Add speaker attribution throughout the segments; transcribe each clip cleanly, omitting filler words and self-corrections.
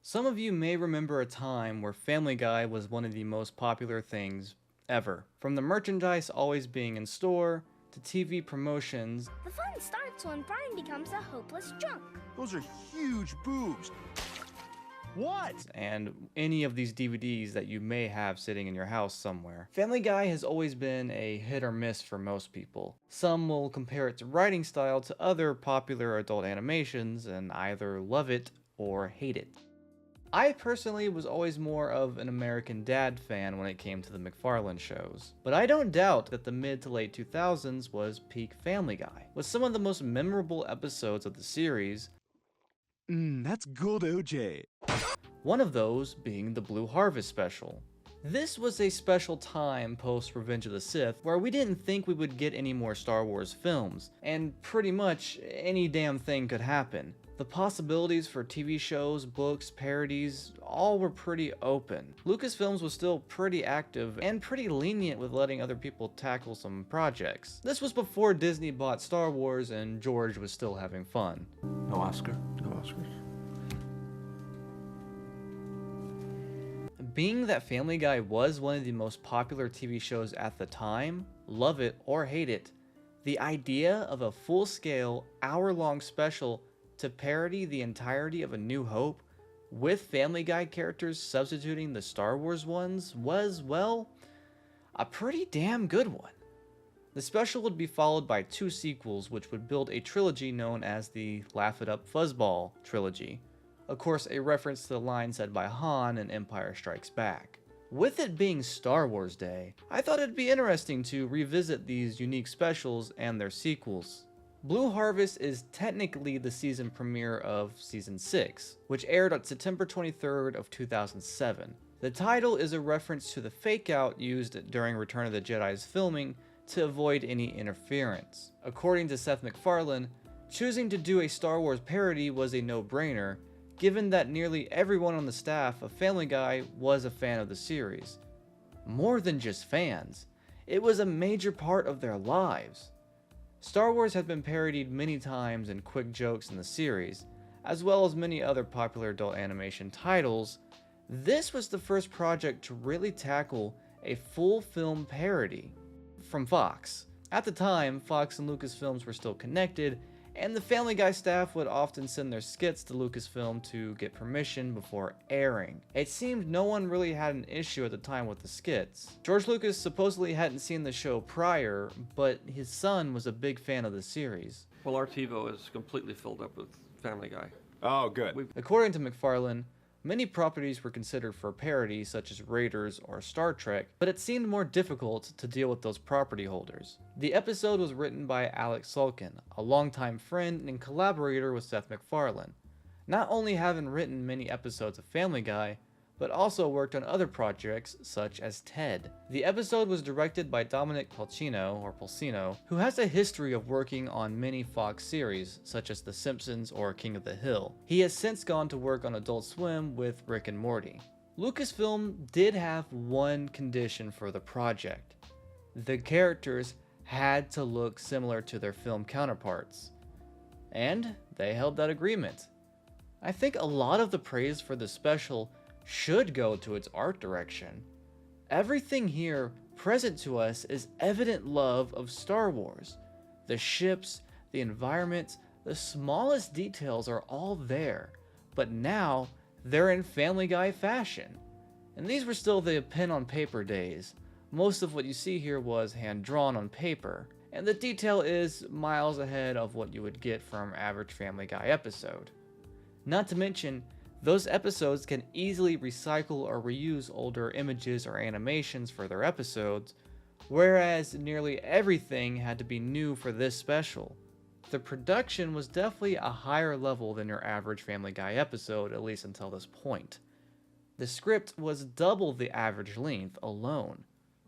Speaker 1: Some of you may remember a time where Family Guy was one of the most popular things ever. From the merchandise always being in store, to TV promotions,
Speaker 2: The fun starts when Brian becomes a hopeless drunk.
Speaker 3: Those are huge boobs. What?
Speaker 1: and any of these DVDs that you may have sitting in your house somewhere. Family Guy has always been a hit or miss for most people. Some will compare its writing style to other popular adult animations and either love it or hate it. I personally was always more of an American Dad fan when it came to the McFarlane shows, but I don't doubt that the mid to late 2000s was peak Family Guy, with some of the most memorable episodes of the series,
Speaker 3: That's good, OJ.
Speaker 1: one of those being the Blue Harvest special. This was a special time post Revenge of the Sith where we didn't think we would get any more Star Wars films, and pretty much any damn thing could happen. The possibilities for TV shows, books, parodies, all were pretty open. Lucasfilms was still pretty active and pretty lenient with letting other people tackle some projects. This was before Disney bought Star Wars and George was still having fun.
Speaker 3: No Oscar. No Oscar.
Speaker 1: Being that Family Guy was one of the most popular TV shows at the time, love it or hate it, the idea of a full-scale, hour-long special to parody the entirety of A New Hope, with Family Guy characters substituting the Star Wars ones, was, well, a pretty damn good one. The special would be followed by 2 sequels which would build a trilogy known as the Laugh It Up Fuzzball trilogy. Of course, a reference to the line said by Han in Empire Strikes Back. With it being Star Wars Day, I thought it'd be interesting to revisit these unique specials and their sequels. Blue Harvest is technically the season premiere of Season 6, which aired on September 23rd of 2007. The title is a reference to the fake-out used during Return of the Jedi's filming to avoid any interference. According to Seth MacFarlane, choosing to do a Star Wars parody was a no-brainer, given that nearly everyone on the staff of Family Guy was a fan of the series. More than just fans, it was a major part of their lives. Star Wars had been parodied many times in quick jokes in the series, as well as many other popular adult animation titles. This was the first project to really tackle a full film parody from Fox. At the time, Fox and Lucasfilms were still connected, and the Family Guy staff would often send their skits to Lucasfilm to get permission before airing. It seemed no one really had an issue at the time with the skits. George Lucas supposedly hadn't seen the show prior, but his son was a big fan of the series.
Speaker 4: Well, our TiVo is completely filled up with Family Guy.
Speaker 3: Oh, good.
Speaker 1: According to MacFarlane, many properties were considered for parody, such as Raiders or Star Trek, but it seemed more difficult to deal with those property holders. The episode was written by Alex Sulkin, a longtime friend and collaborator with Seth MacFarlane, not only having written many episodes of Family Guy, but also worked on other projects such as Ted. The episode was directed by Dominic Pulcino, who has a history of working on many Fox series, such as The Simpsons or King of the Hill. He has since gone to work on Adult Swim with Rick and Morty. Lucasfilm did have one condition for the project. The characters had to look similar to their film counterparts. And they held that agreement. I think a lot of the praise for the special should go to its art direction. Everything here present to us is evident love of Star Wars. The ships, the environments, the smallest details are all there, but now they're in Family Guy fashion. And these were still the pen on paper days. Most of what you see here was hand drawn on paper, and the detail is miles ahead of what you would get from average Family Guy episode. Not to mention, those episodes can easily recycle or reuse older images or animations for their episodes, whereas nearly everything had to be new for this special. The production was definitely a higher level than your average Family Guy episode, at least until this point. The script was double the average length alone.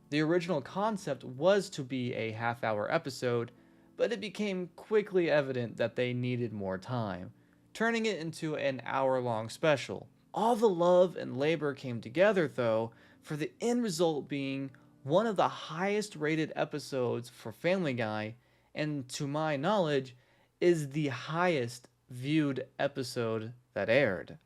Speaker 1: The original concept was to be a half-hour episode, but it became quickly evident that they needed more time, turning it into an hour-long special. All the love and labor came together, though, for the end result being one of the highest rated episodes for Family Guy, and to my knowledge, is the highest viewed episode that aired.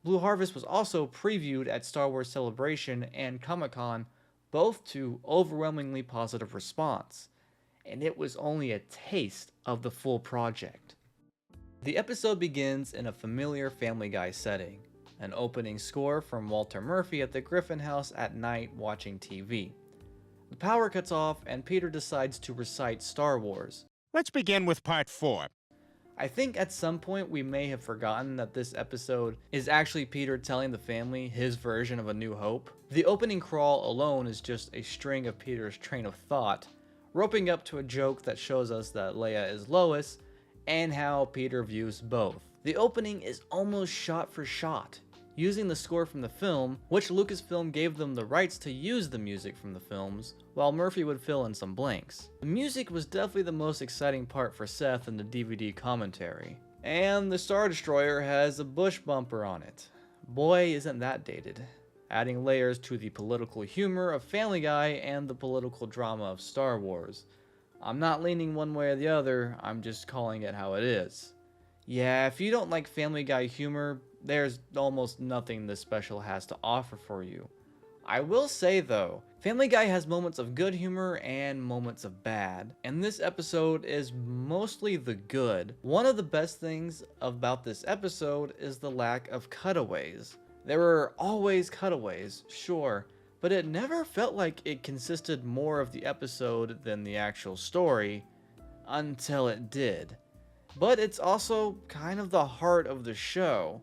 Speaker 1: Blue Harvest was also previewed at Star Wars Celebration and Comic-Con, both to overwhelmingly positive response, and it was only a taste of the full project. The episode begins in a familiar Family Guy setting, an opening score from Walter Murphy at the Griffin House at night watching TV. The power cuts off and Peter decides to recite Star Wars.
Speaker 5: Let's begin with part 4.
Speaker 1: I think at some point we may have forgotten that this episode is actually Peter telling the family his version of A New Hope. The opening crawl alone is just a string of Peter's train of thought, roping up to a joke that shows us that Leia is Lois, and how Peter views both. The opening is almost shot for shot, using the score from the film, which Lucasfilm gave them the rights to use the music from the films, while Murphy would fill in some blanks. The music was definitely the most exciting part for Seth in the DVD commentary. And the Star Destroyer has a Bush bumper on it. Boy, isn't that dated. Adding layers to the political humor of Family Guy and the political drama of Star Wars. I'm not leaning one way or the other, I'm just calling it how it is. Yeah, if you don't like Family Guy humor, there's almost nothing this special has to offer for you. I will say though, Family Guy has moments of good humor and moments of bad, and this episode is mostly the good. One of the best things about this episode is the lack of cutaways. There were always cutaways, sure, but it never felt like it consisted more of the episode than the actual story, until it did. But it's also kind of the heart of the show.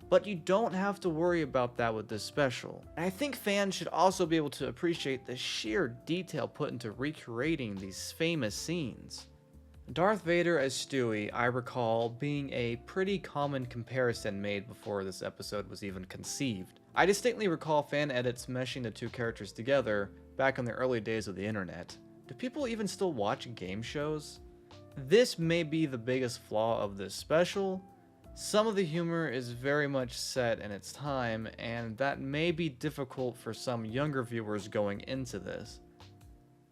Speaker 1: But you don't have to worry about that with this special. And I think fans should also be able to appreciate the sheer detail put into recreating these famous scenes. Darth Vader as Stewie, I recall being a pretty common comparison made before this episode was even conceived. I distinctly recall fan edits meshing the two characters together back in the early days of the internet. Do people even still watch game shows? This may be the biggest flaw of this special. Some of the humor is very much set in its time, and that may be difficult for some younger viewers going into this.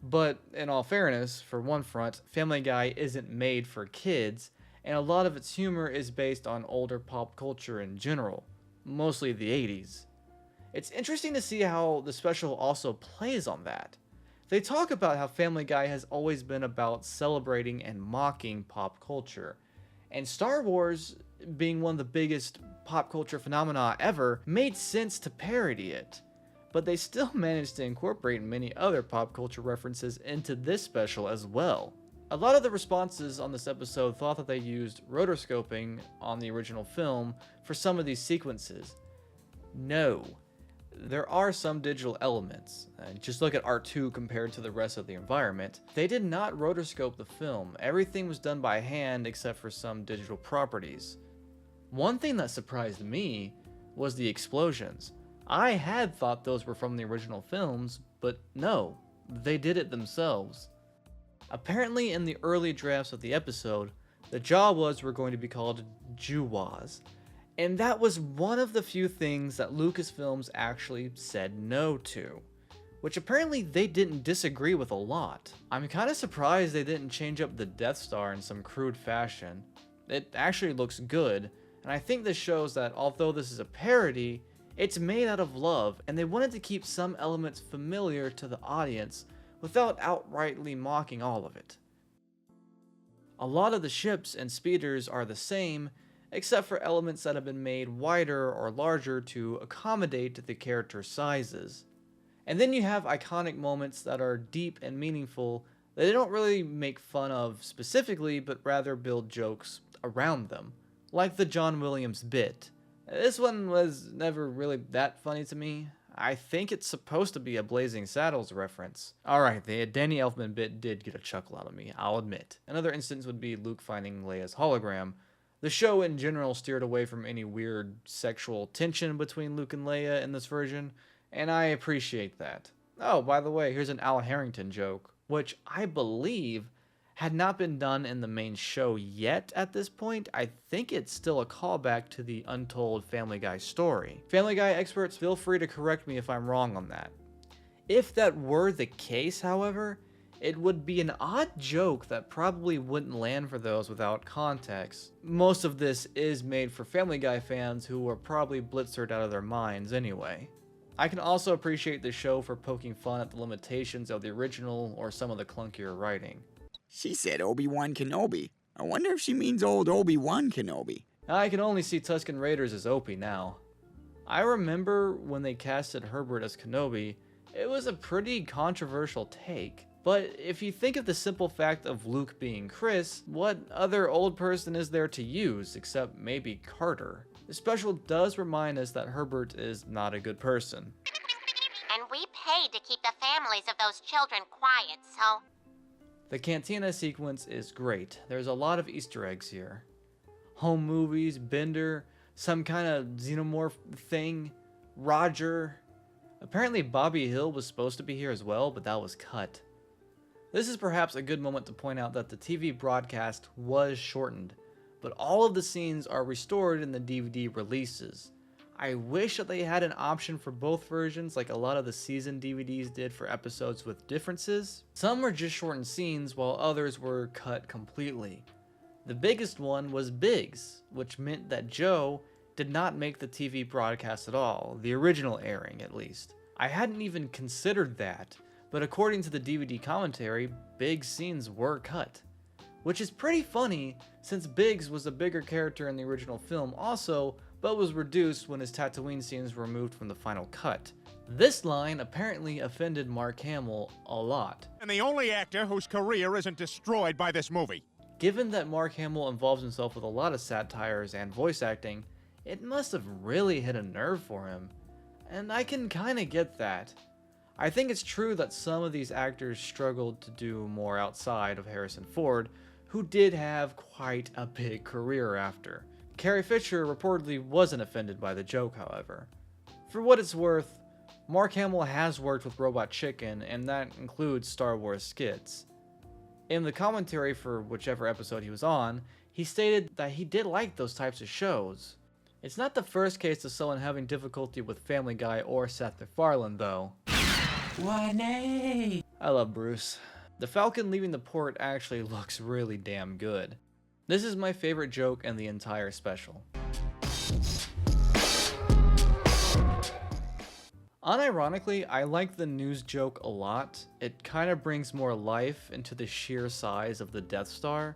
Speaker 1: But in all fairness, for one front, Family Guy isn't made for kids, and a lot of its humor is based on older pop culture in general, mostly the 80s. It's interesting to see how the special also plays on that. They talk about how Family Guy has always been about celebrating and mocking pop culture, and Star Wars, being one of the biggest pop culture phenomena ever, made sense to parody it. But they still managed to incorporate many other pop culture references into this special as well. A lot of the responses on this episode thought that they used rotoscoping on the original film for some of these sequences. No. There are some digital elements. Just look at R2 compared to the rest of the environment. They did not rotoscope the film. Everything was done by hand except for some digital properties. One thing that surprised me was the explosions. I had thought those were from the original films, but no, they did it themselves. Apparently in the early drafts of the episode, the Jawas were going to be called Juwas, and that was one of the few things that Lucasfilms actually said no to, which apparently they didn't disagree with a lot. I'm kind of surprised they didn't change up the Death Star in some crude fashion. It actually looks good, and I think this shows that although this is a parody, it's made out of love, and they wanted to keep some elements familiar to the audience without outrightly mocking all of it. A lot of the ships and speeders are the same, except for elements that have been made wider or larger to accommodate the character sizes. And then you have iconic moments that are deep and meaningful that they don't really make fun of specifically, but rather build jokes around them, like the John Williams bit. This one was never really that funny to me. I think it's supposed to be a Blazing Saddles reference. Alright, the Danny Elfman bit did get a chuckle out of me, I'll admit. Another instance would be Luke finding Leia's hologram. The show in general steered away from any weird sexual tension between Luke and Leia in this version, and I appreciate that. Oh, by the way, here's an Al Harrington joke, which I believe had not been done in the main show yet at this point. I think it's still a callback to the untold Family Guy story. Family Guy experts, feel free to correct me if I'm wrong on that. If that were the case, however, It would be an odd joke that probably wouldn't land for those without context. Most of this is made for Family Guy fans who were probably blitzered out of their minds anyway. I can also appreciate the show for poking fun at the limitations of the original or some of the clunkier writing.
Speaker 6: She said Obi-Wan Kenobi. I wonder if she means old Obi-Wan Kenobi.
Speaker 1: I can only see Tusken Raiders as Opie now. I remember when they casted Herbert as Kenobi, it was a pretty controversial take. But if you think of the simple fact of Luke being Chris, what other old person is there to use except maybe Carter? The special does remind us that Herbert is not a good person.
Speaker 7: And we paid to keep the families of those children quiet, so...
Speaker 1: The Cantina sequence is great. There's a lot of Easter eggs here. Home movies, Bender, some kind of xenomorph thing, Roger. Apparently Bobby Hill was supposed to be here as well, but that was cut. This is perhaps a good moment to point out that the TV broadcast was shortened, but all of the scenes are restored in the DVD releases. I wish that they had an option for both versions like a lot of the season DVDs did for episodes with differences. Some were just shortened scenes while others were cut completely. The biggest one was Biggs, which meant that Joe did not make the TV broadcast at all, the original airing at least. I hadn't even considered that, but according to the DVD commentary, Biggs' scenes were cut. Which is pretty funny, since Biggs was a bigger character in the original film also, but was reduced when his Tatooine scenes were removed from the final cut. This line apparently offended Mark Hamill a lot.
Speaker 5: And the only actor whose career isn't destroyed by this movie.
Speaker 1: Given that Mark Hamill involves himself with a lot of satires and voice acting, it must have really hit a nerve for him. And I can kinda get that. I think it's true that some of these actors struggled to do more outside of Harrison Ford, who did have quite a big career after. Carrie Fisher reportedly wasn't offended by the joke, however. For what it's worth, Mark Hamill has worked with Robot Chicken, and that includes Star Wars skits. In the commentary for whichever episode he was on, he stated that he did like those types of shows. It's not the first case of someone having difficulty with Family Guy or Seth MacFarlane, though. I love Bruce. The Falcon leaving the port actually looks really damn good. This is my favorite joke in the entire special. Unironically, I like the news joke a lot. It kind of brings more life into the sheer size of the Death Star.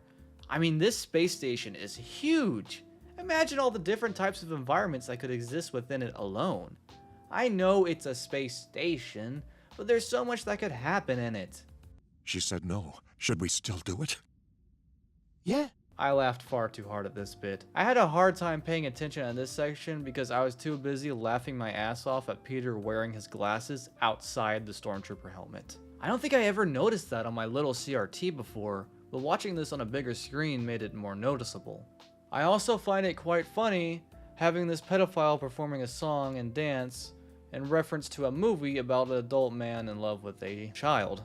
Speaker 1: I mean, this space station is huge. Imagine all the different types of environments that could exist within it alone. I know it's a space station, but there's so much that could happen in it.
Speaker 8: She said no. Should we still do it?
Speaker 3: Yeah.
Speaker 1: I laughed far too hard at this bit. I had a hard time paying attention in this section because I was too busy laughing my ass off at Peter wearing his glasses outside the Stormtrooper helmet. I don't think I ever noticed that on my little CRT before, but watching this on a bigger screen made it more noticeable. I also find it quite funny having this pedophile performing a song and dance in reference to a movie about an adult man in love with a child.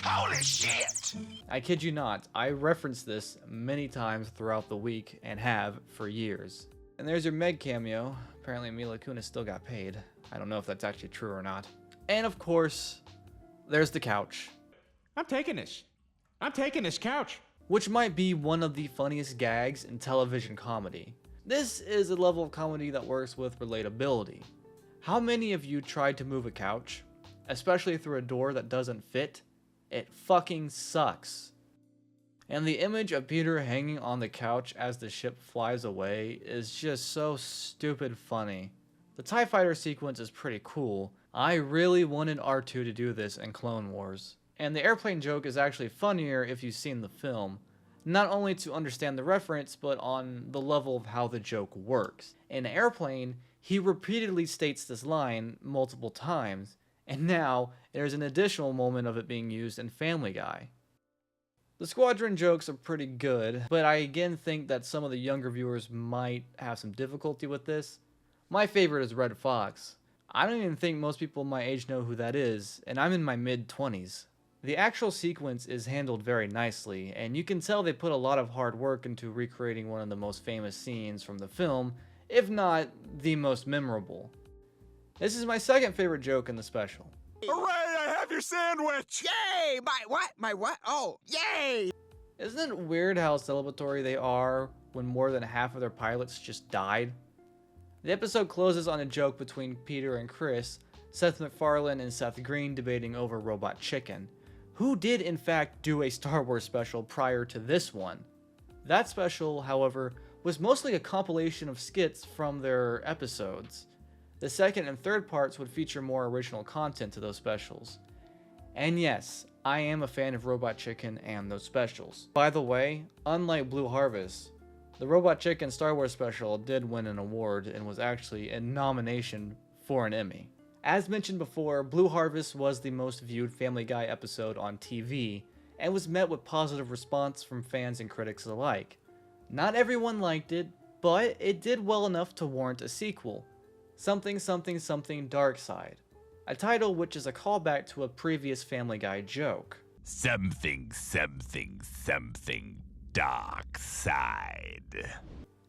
Speaker 8: Holy shit!
Speaker 1: I kid you not, I referenced this many times throughout the week and have for years. And there's your Meg cameo. Apparently Mila Kunis still got paid. I don't know if that's actually true or not. And of course, there's the couch.
Speaker 5: I'm taking this. I'm taking this couch.
Speaker 1: Which might be one of the funniest gags in television comedy. This is a level of comedy that works with relatability. How many of you tried to move a couch, especially through a door that doesn't fit? It fucking sucks. And the image of Peter hanging on the couch as the ship flies away is just so stupid funny. The TIE Fighter sequence is pretty cool. I really wanted R2 to do this in Clone Wars. And the airplane joke is actually funnier if you've seen the film. Not only to understand the reference, but on the level of how the joke works. In Airplane, he repeatedly states this line multiple times, and now there's an additional moment of it being used in Family Guy. The Squadron jokes are pretty good, but I again think that some of the younger viewers might have some difficulty with this. My favorite is Red Fox. I don't even think most people my age know who that is, and I'm in my mid-20s. The actual sequence is handled very nicely, and you can tell they put a lot of hard work into recreating one of the most famous scenes from the film, if not the most memorable. This is my second favorite joke in the special.
Speaker 3: Hooray, I have you
Speaker 8: your sandwich!
Speaker 6: Yay! My what? My what? Oh, yay!
Speaker 1: Isn't it weird how celebratory they are when more than half of their pilots just died? The episode closes on a joke between Peter and Chris, Seth MacFarlane and Seth Green debating over Robot Chicken, who did in fact do a Star Wars special prior to this one. That special, however, was mostly a compilation of skits from their episodes. The second and third parts would feature more original content to those specials. And yes, I am a fan of Robot Chicken and those specials. By the way, unlike Blue Harvest, the Robot Chicken Star Wars special did win an award and was actually a nomination for an Emmy. As mentioned before, Blue Harvest was the most viewed Family Guy episode on TV and was met with positive response from fans and critics alike. Not everyone liked it, but it did well enough to warrant a sequel, Something Something Something Dark Side, a title which is a callback to a previous Family Guy joke.
Speaker 9: Something, something, something, dark side.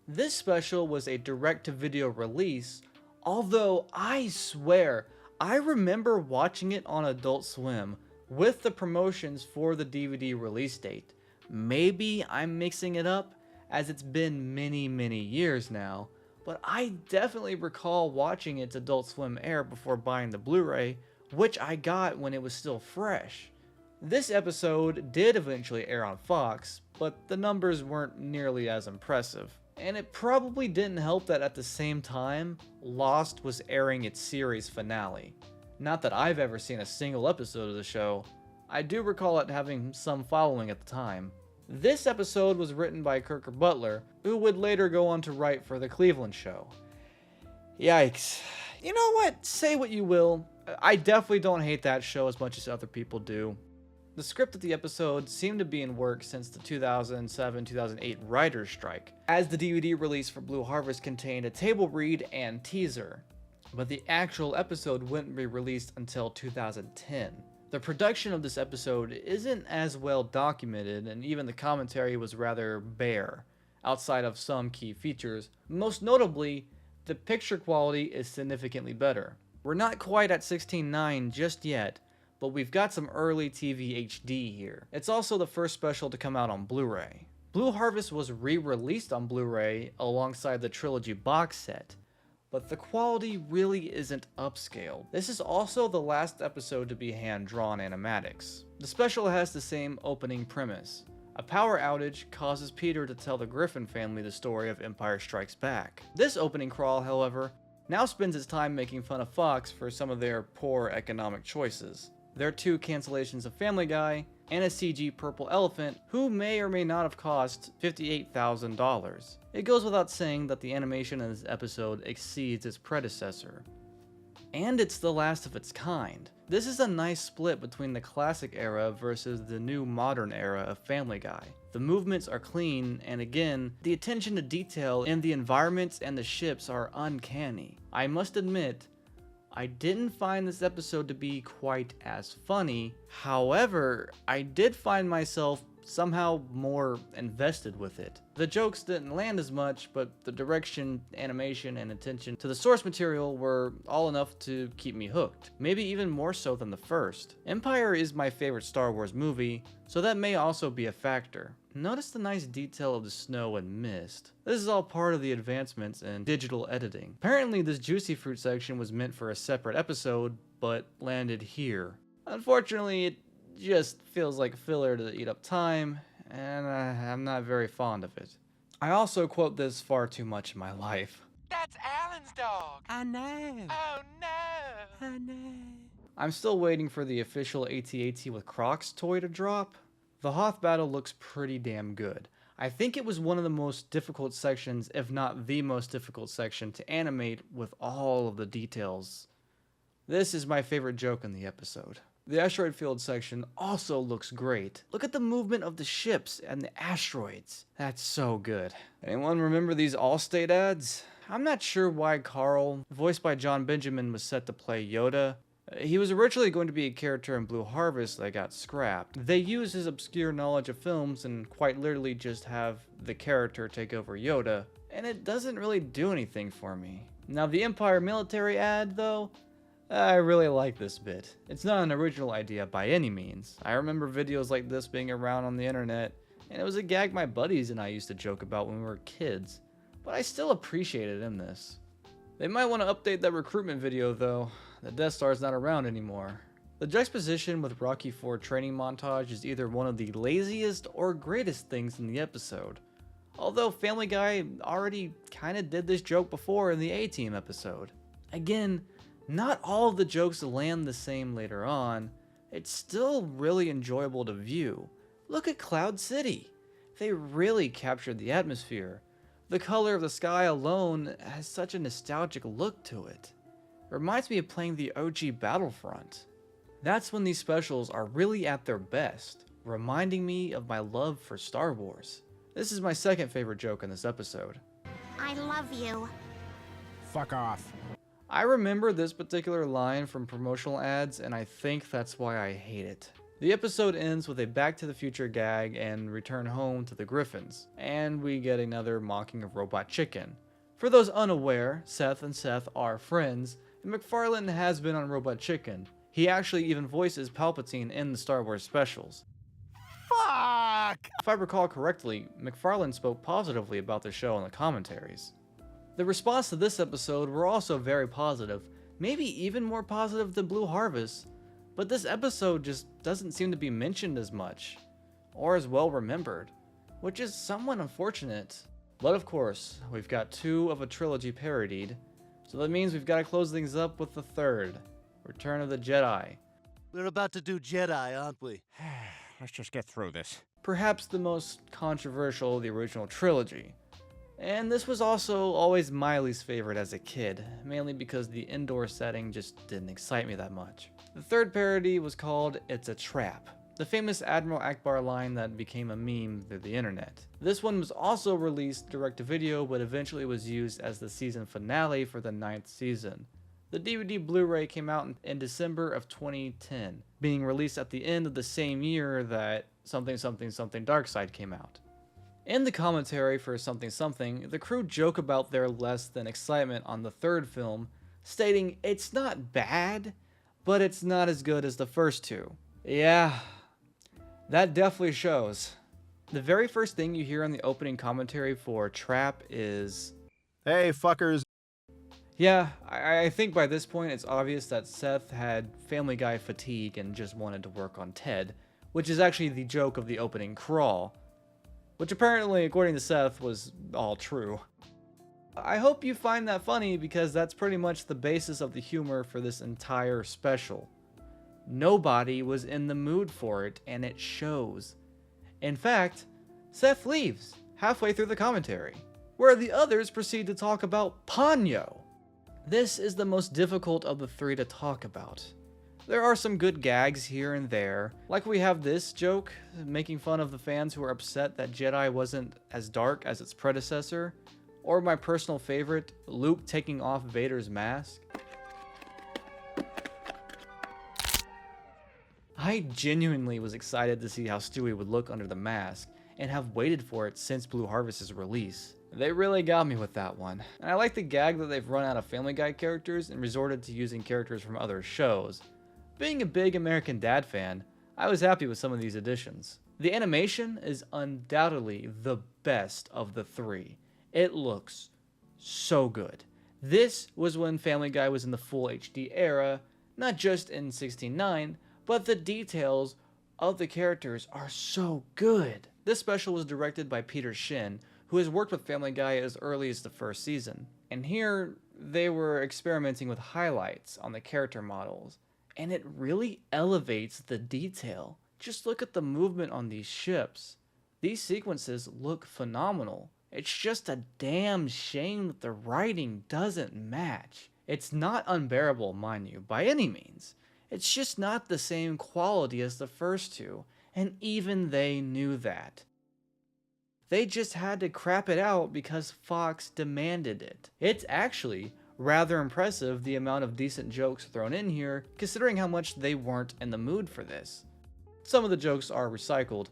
Speaker 1: This special was a direct-to-video release, although I swear, I remember watching it on Adult Swim with the promotions for the DVD release date. Maybe I'm mixing it up, as it's been many years now, but I definitely recall watching its Adult Swim air before buying the Blu-ray, which I got when it was still fresh. This episode did eventually air on Fox, but the numbers weren't nearly as impressive. And it probably didn't help that at the same time, Lost was airing its series finale. Not that I've ever seen a single episode of the show, I do recall it having some following at the time. This episode was written by Kirker Butler, who would later go on to write for The Cleveland Show. Yikes. You know what? Say what you will, I definitely don't hate that show as much as other people do. The script of the episode seemed to be in work since the 2007-2008 writer's strike, as the DVD release for Blue Harvest contained a table read and teaser, but the actual episode wouldn't be released until 2010. The production of this episode isn't as well documented, and even the commentary was rather bare, outside of some key features. Most notably, the picture quality is significantly better. We're not quite at 16:9 just yet, but we've got some early TV HD here. It's also the first special to come out on Blu-ray. Blue Harvest was re-released on Blu-ray alongside the Trilogy box set, but the quality really isn't upscaled. This is also the last episode to be hand-drawn animatics. The special has the same opening premise. A power outage causes Peter to tell the Griffin family the story of Empire Strikes Back. This opening crawl, however, now spends its time making fun of Fox for some of their poor economic choices. There are 2 cancellations of Family Guy, and a CG purple elephant who may or may not have cost $58,000. It goes without saying that the animation in this episode exceeds its predecessor. And it's the last of its kind. This is a nice split between the classic era versus the new modern era of Family Guy. The movements are clean, and again, the attention to detail in the environments and the ships are uncanny. I must admit, I didn't find this episode to be quite as funny. However, I did find myself somehow more invested with it. The jokes didn't land as much, but the direction, animation, and attention to the source material were all enough to keep me hooked. Maybe even more so than the first. Empire is my favorite Star Wars movie, so that may also be a factor. Notice the nice detail of the snow and mist. This is all part of the advancements in digital editing. Apparently this Juicy Fruit section was meant for a separate episode, but landed here. Unfortunately, it just feels like filler to eat up time, and I'm not very fond of it. I also quote this far too much in my life.
Speaker 3: That's Alan's dog. I know. Oh no. I know.
Speaker 1: I'm still waiting for the official AT-AT with Crocs toy to drop. The Hoth battle looks pretty damn good. I think it was one of the most difficult sections, if not the most difficult section, to animate with all of the details. This is my favorite joke in the episode. The asteroid field section also looks great. Look at the movement of the ships and the asteroids. That's so good. Anyone remember these Allstate ads? I'm not sure why Carl, voiced by John Benjamin, was set to play Yoda. He was originally going to be a character in Blue Harvest that got scrapped. They use his obscure knowledge of films and quite literally just have the character take over Yoda, and it doesn't really do anything for me. Now the Empire military ad, though, I really like this bit. It's not an original idea by any means. I remember videos like this being around on the internet, and it was a gag my buddies and I used to joke about when we were kids, but I still appreciate it in this. They might want to update that recruitment video though. The Death Star's not around anymore. The juxtaposition with Rocky IV training montage is either one of the laziest or greatest things in the episode. Although Family Guy already kinda did this joke before in the A-Team episode. Again, not all of the jokes land the same later on. It's still really enjoyable to view. Look at Cloud City. They really captured the atmosphere. The color of the sky alone has such a nostalgic look to it. Reminds me of playing the OG Battlefront. That's when these specials are really at their best, reminding me of my love for Star Wars. This is my second favorite joke in this episode.
Speaker 7: I love you.
Speaker 5: Fuck off.
Speaker 1: I remember this particular line from promotional ads, and I think that's why I hate it. The episode ends with a Back to the Future gag and return home to the Griffins, and we get another mocking of Robot Chicken. For those unaware, Seth and Seth are friends, and MacFarlane has been on Robot Chicken. He actually even voices Palpatine in the Star Wars specials.
Speaker 5: Fuck!
Speaker 1: If I recall correctly, MacFarlane spoke positively about the show in the commentaries. The response to this episode were also very positive, maybe even more positive than Blue Harvest, but this episode just doesn't seem to be mentioned as much, or as well remembered, which is somewhat unfortunate. But of course, we've got 2 of a trilogy parodied, so that means we've got to close things up with the third, Return of the Jedi.
Speaker 10: We're about to do Jedi, aren't we?
Speaker 5: Let's just get through this.
Speaker 1: Perhaps the most controversial of the original trilogy. And this was also always my least favorite as a kid, mainly because the indoor setting just didn't excite me that much. The third parody was called It's a Trap, the famous Admiral Akbar line that became a meme through the internet. This one was also released direct-to-video, but eventually was used as the season finale for the 9th season. The DVD Blu-ray came out in December of 2010, being released at the end of the same year that Something Something Something Dark Side came out. In the commentary for Something Something, the crew joke about their less than excitement on the third film, stating it's not bad, but it's not as good as the first 2. Yeah, that definitely shows. The very first thing you hear on the opening commentary for Trap is,
Speaker 5: Hey, fuckers.
Speaker 1: yeah, I think by this point it's obvious that Seth had Family Guy fatigue and just wanted to work on Ted, which is actually the joke of the opening crawl, which apparently, according to Seth, was all true. I hope you find that funny because that's pretty much the basis of the humor for this entire special. Nobody was in the mood for it, and it shows. In fact, Seth leaves halfway through the commentary, where the others proceed to talk about Ponyo. This is the most difficult of the 3 to talk about. There are some good gags here and there, like we have this joke, making fun of the fans who are upset that Jedi wasn't as dark as its predecessor, or my personal favorite, Luke taking off Vader's mask. I genuinely was excited to see how Stewie would look under the mask, and have waited for it since Blue Harvest's release. They really got me with that one. And I like the gag that they've run out of Family Guy characters and resorted to using characters from other shows. Being a big American Dad fan, I was happy with some of these additions. The animation is undoubtedly the best of the 3. It looks so good. This was when Family Guy was in the full HD era, not just in 16:9, but the details of the characters are so good. This special was directed by Peter Shin, who has worked with Family Guy as early as the first season. And here, they were experimenting with highlights on the character models, and it really elevates the detail. Just look at the movement on these ships. These sequences look phenomenal. It's just a damn shame that the writing doesn't match. It's not unbearable, mind you, by any means. It's just not the same quality as the first 2, and even they knew that. They just had to crap it out because Fox demanded it. It's actually rather impressive the amount of decent jokes thrown in here, considering how much they weren't in the mood for this. Some of the jokes are recycled.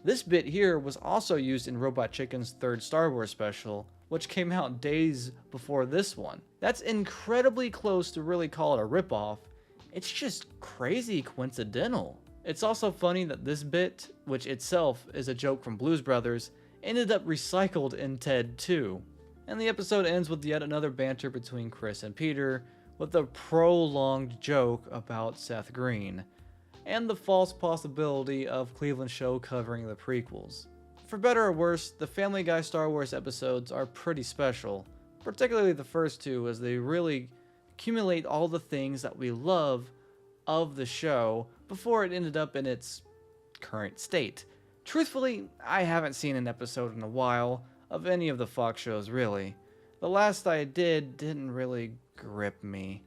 Speaker 1: This bit here was also used in Robot Chicken's third Star Wars special, which came out days before this one. That's incredibly close to really call it a ripoff. It's just crazy coincidental. It's also funny that this bit, which itself is a joke from Blues Brothers, ended up recycled in Ted 2. And the episode ends with yet another banter between Chris and Peter, with a prolonged joke about Seth Green, and the false possibility of Cleveland Show covering the prequels. For better or worse, the Family Guy Star Wars episodes are pretty special, particularly the first two, as they really accumulate all the things that we love of the show before it ended up in its current state. Truthfully, I haven't seen an episode in a while of any of the Fox shows really. The last I didn't really grip me.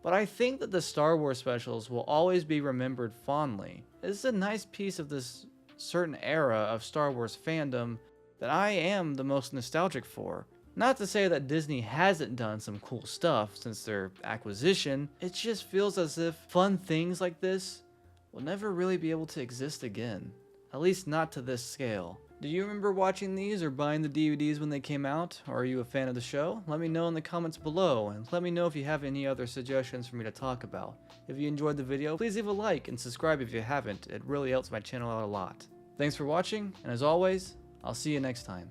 Speaker 1: But I think that the Star Wars specials will always be remembered fondly. It's a nice piece of this certain era of Star Wars fandom that I am the most nostalgic for. Not to say that Disney hasn't done some cool stuff since their acquisition, it just feels as if fun things like this will never really be able to exist again. At least not to this scale. Do you remember watching these or buying the DVDs when they came out? Or are you a fan of the show? Let me know in the comments below, and let me know if you have any other suggestions for me to talk about. If you enjoyed the video, please leave a like and subscribe if you haven't. It really helps my channel out a lot. Thanks for watching, and as always, I'll see you next time.